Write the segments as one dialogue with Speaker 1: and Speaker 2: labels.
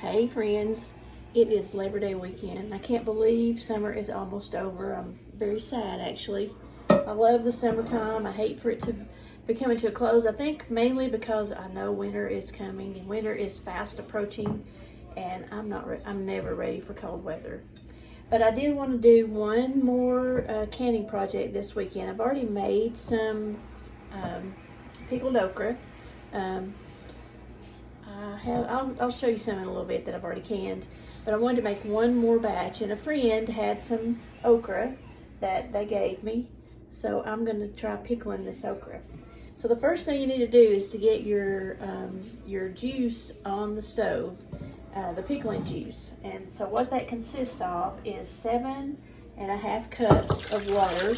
Speaker 1: Hey friends, it is Labor Day weekend. I can't believe summer is almost over. I'm very sad actually. I love the summertime. I hate for it to be coming to a close. I think mainly because I know winter is coming and winter is fast approaching, and I'm never ready for cold weather. But I did want to do one more canning project this weekend. I've already made some pickled okra. I'll show you some in a little bit that I've already canned, but I wanted to make one more batch, and a friend had some okra that they gave me, so I'm going to try pickling this okra. So the first thing you need to do is to get your juice on the stove, the pickling juice. And so what that consists of is 7.5 cups of water.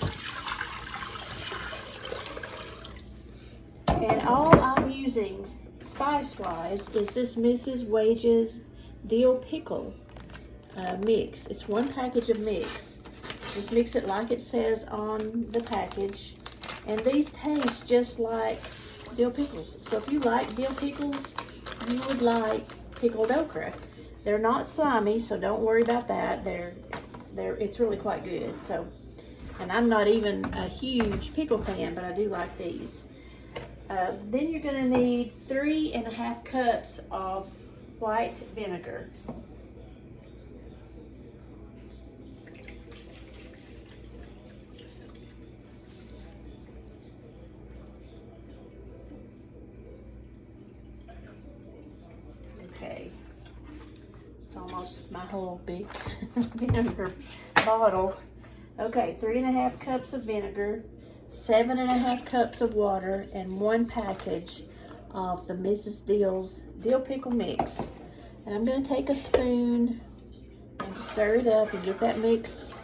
Speaker 1: And all I'm using spice-wise is this Mrs. Wage's dill pickle mix. It's one package of mix. Just mix it like it says on the package. And these taste just like dill pickles. So if you like dill pickles, you would like pickled okra. They're not slimy, so don't worry about that. It's really quite good. So, and I'm not even a huge pickle fan, but I do like these. Then you're going to need 3.5 cups of white vinegar. Okay, it's almost my whole big vinegar bottle. Okay, 3.5 cups of vinegar, 7.5 cups of water, and one package of the Mrs. Dill's dill pickle mix. And I'm going to take a spoon and stir it up and get that mix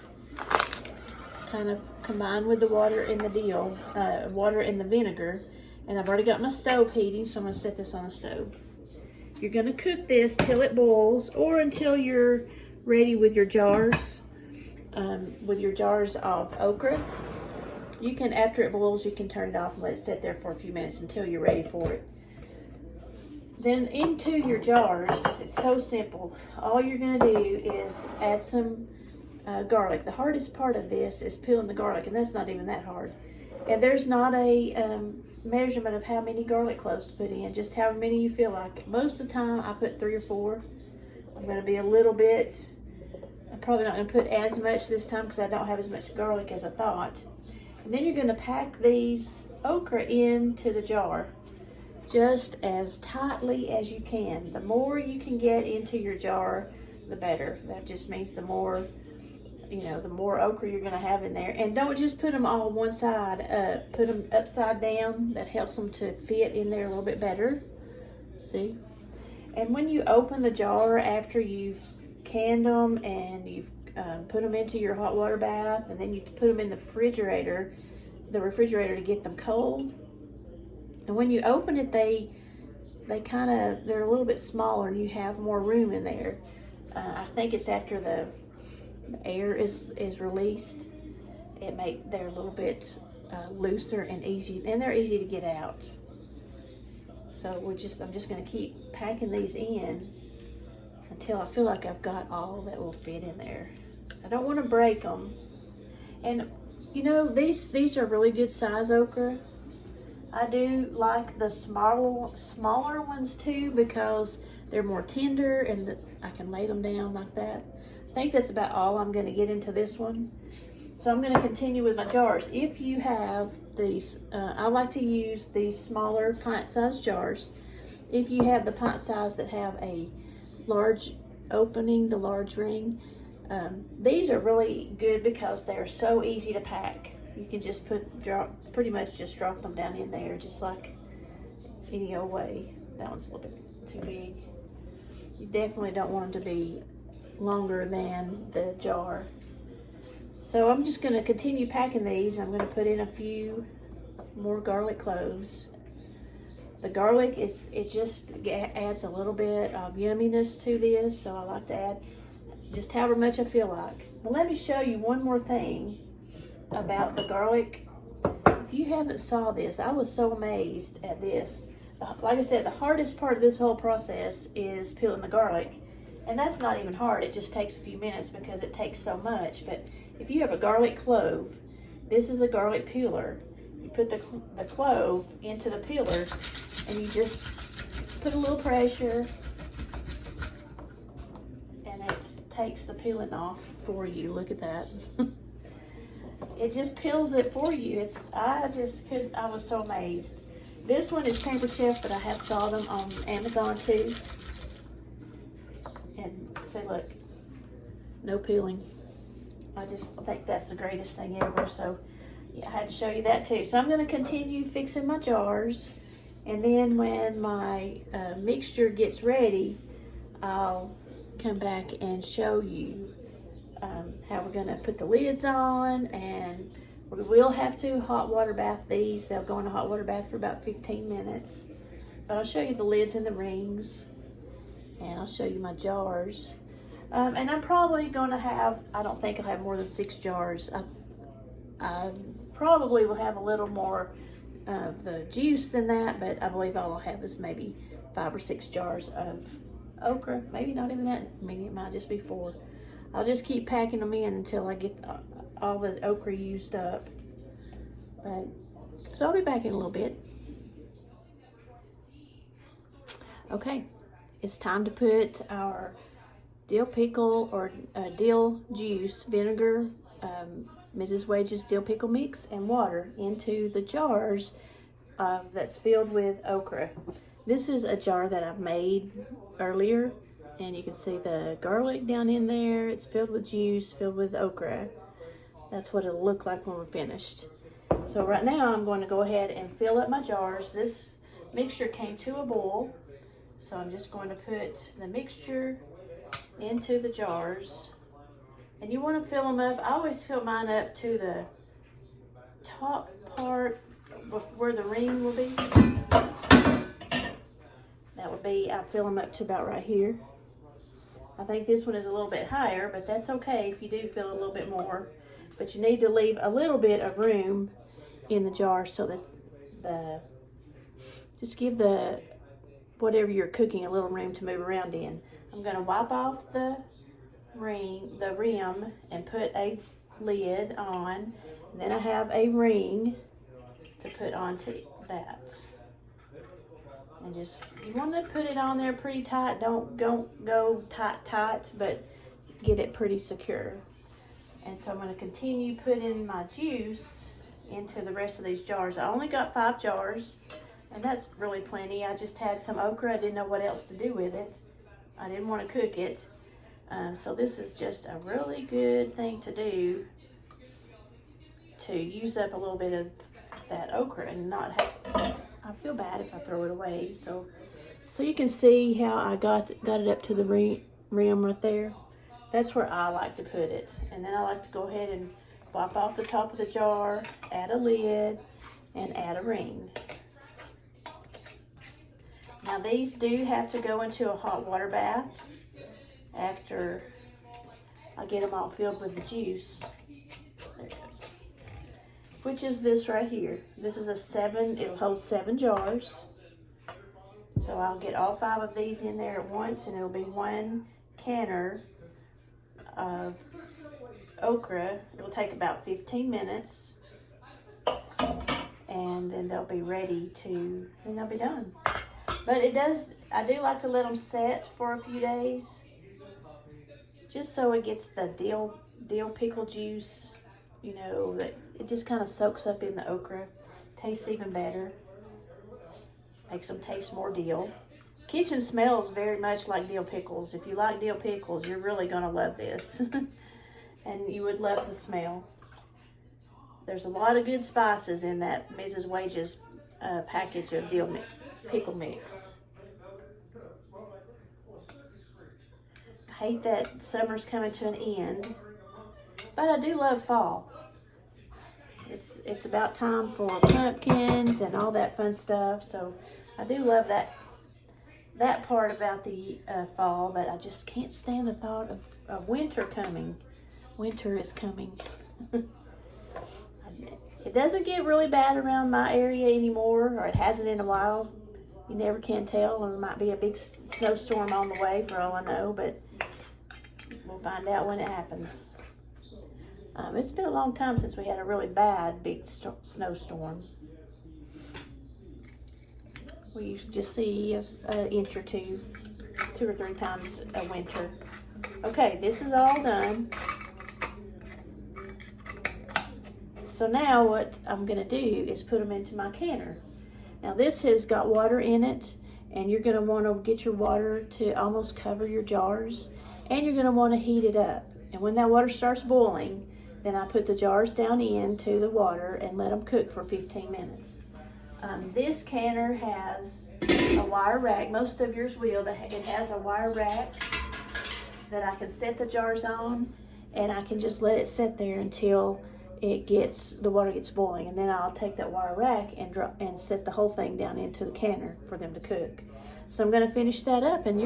Speaker 1: kind of combined with the water and the water and the vinegar. And I've already got my stove heating, so I'm going to set this on the stove. You're going to cook this till it boils, or until you're ready with your jars of okra. You can, after it boils, you can turn it off and let it sit there for a few minutes until you're ready for it. Then into your jars, it's so simple. All you're going to do is add some garlic. The hardest part of this is peeling the garlic, and that's not even that hard. And there's not a measurement of how many garlic cloves to put in, just however many you feel like. Most of the time, I put 3 or 4. I'm going to be a little bit, I'm probably not going to put as much this time because I don't have as much garlic as I thought. And then you're going to pack these okra into the jar just as tightly as you can. The more you can get into your jar, the better. That just means the more, the more okra you're going to have in there. And don't just put them all one side up. Put them upside down. That helps them to fit in there a little bit better. See? And when you open the jar after you've canned them and you've put them into your hot water bath, and then you put them in the refrigerator to get them cold. And when you open it, they're a little bit smaller and you have more room in there. I think it's after the air is released. They're a little bit looser and easy, and they're easy to get out. So I'm just going to keep packing these in until I feel like I've got all that will fit in there. I don't want to break them. And these are really good size okra. I do like the smaller ones too, because they're more tender and I can lay them down like that. I think that's about all I'm going to get into this one. So I'm going to continue with my jars. If you have these, I like to use these smaller pint-sized jars. If you have the pint size that have a large opening, the large ring, these are really good because they're so easy to pack. You can just pretty much just drop them down in there, just like any old way. That one's a little bit too big. You definitely don't want them to be longer than the jar. So I'm just going to continue packing these. I'm going to put in a few more garlic cloves. The garlic it just adds a little bit of yumminess to this, so I like to add just however much I feel like. Well, let me show you one more thing about the garlic. If you haven't saw this, I was so amazed at this. Like I said, the hardest part of this whole process is peeling the garlic. And that's not even hard. It just takes a few minutes because it takes so much. But if you have a garlic clove, this is a garlic peeler. You put the clove into the peeler and you just put a little pressure and it takes the peeling off for you. Look at that. It just peels it for you. I was so amazed. This one is Pampered Chef, but I have saw them on Amazon too. And see, look, no peeling. I just think that's the greatest thing ever. So yeah, I had to show you that too. So I'm going to continue fixing my jars, and then when my mixture gets ready, I'll come back and show you how we're going to put the lids on, and we will have to hot water bath these. They'll go in a hot water bath for about 15 minutes. But I'll show you the lids and the rings, and I'll show you my jars. And I'm probably going to have, I don't think I'll have more than 6 jars. I probably will have a little more of the juice than that, but I believe all I'll have is maybe 5 or 6 jars of okra. Maybe not even that many. It might just be 4. I'll just keep packing them in until I get all the okra used up. So I'll be back in a little bit. Okay, it's time to put our dill pickle or dill juice, vinegar, Mrs. Wage's dill pickle mix, and water into the jars that's filled with okra. This is a jar that I've made earlier, and you can see the garlic down in there. It's filled with juice, filled with okra. That's what it'll look like when we're finished. So right now I'm going to go ahead and fill up my jars. This mixture came to a boil, so I'm just going to put the mixture into the jars. And you want to fill them up. I always fill mine up to the top part where the ring will be. That would be, I fill them up to about right here. I think this one is a little bit higher, but that's okay if you do fill a little bit more. But you need to leave a little bit of room in the jar so that just give the whatever you're cooking a little room to move around in. I'm going to wipe off the rim, and put a lid on. And then I have a ring to put onto that. And just, you want to put it on there pretty tight. Don't go tight, but get it pretty secure. And so I'm going to continue putting my juice into the rest of these jars. I only got 5 jars, and that's really plenty. I just had some okra. I didn't know what else to do with it. I didn't want to cook it. So this is just a really good thing to do to use up a little bit of that okra and not have, I feel bad if I throw it away. So you can see how I got it up to the rim right there. That's where I like to put it. And then I like to go ahead and wipe off the top of the jar, add a lid, and add a ring. Now these do have to go into a hot water bath after I get them all filled with the juice. There it goes. Which is this right here. This is a 7, it'll hold 7 jars. So I'll get all 5 of these in there at once, and it'll be 1 canner of okra. It'll take about 15 minutes, and then they'll be ready to, and they'll be done. But I do like to let them set for a few days, just so it gets the dill pickle juice, you know, that it just kind of soaks up in the okra. Tastes even better. Makes them taste more dill. Kitchen smells very much like dill pickles. If you like dill pickles, you're really going to love this. And you would love the smell. There's a lot of good spices in that Mrs. Wage's package of pickle mix. I hate that summer's coming to an end, but I do love fall. It's about time for pumpkins and all that fun stuff, so I do love that part about the fall, but I just can't stand the thought of winter coming. Winter is coming. It doesn't get really bad around my area anymore, or it hasn't in a while. You never can tell, or there might be a big snowstorm on the way for all I know, but We'll find out when it happens. It's been a long time since we had a really bad big snowstorm. We usually just see an inch or two or three times a winter. Okay, this is all done. So now what I'm going to do is put them into my canner. Now this has got water in it, and you're going to want to get your water to almost cover your jars, and you're going to want to heat it up. And when that water starts boiling, then I put the jars down into the water and let them cook for 15 minutes. This canner has a wire rack. Most of yours will. It has a wire rack that I can set the jars on, and I can just let it sit there until the water gets boiling, and then I'll take that wire rack and set the whole thing down into the canner for them to cook. So I'm going to finish that up, and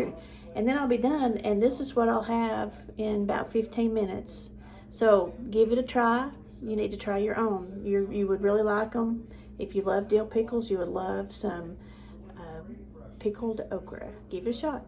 Speaker 1: then I'll be done. And this is what I'll have in about 15 minutes. So give it a try. You need to try your own. You would really like them. If you love dill pickles, you would love some pickled okra. Give it a shot.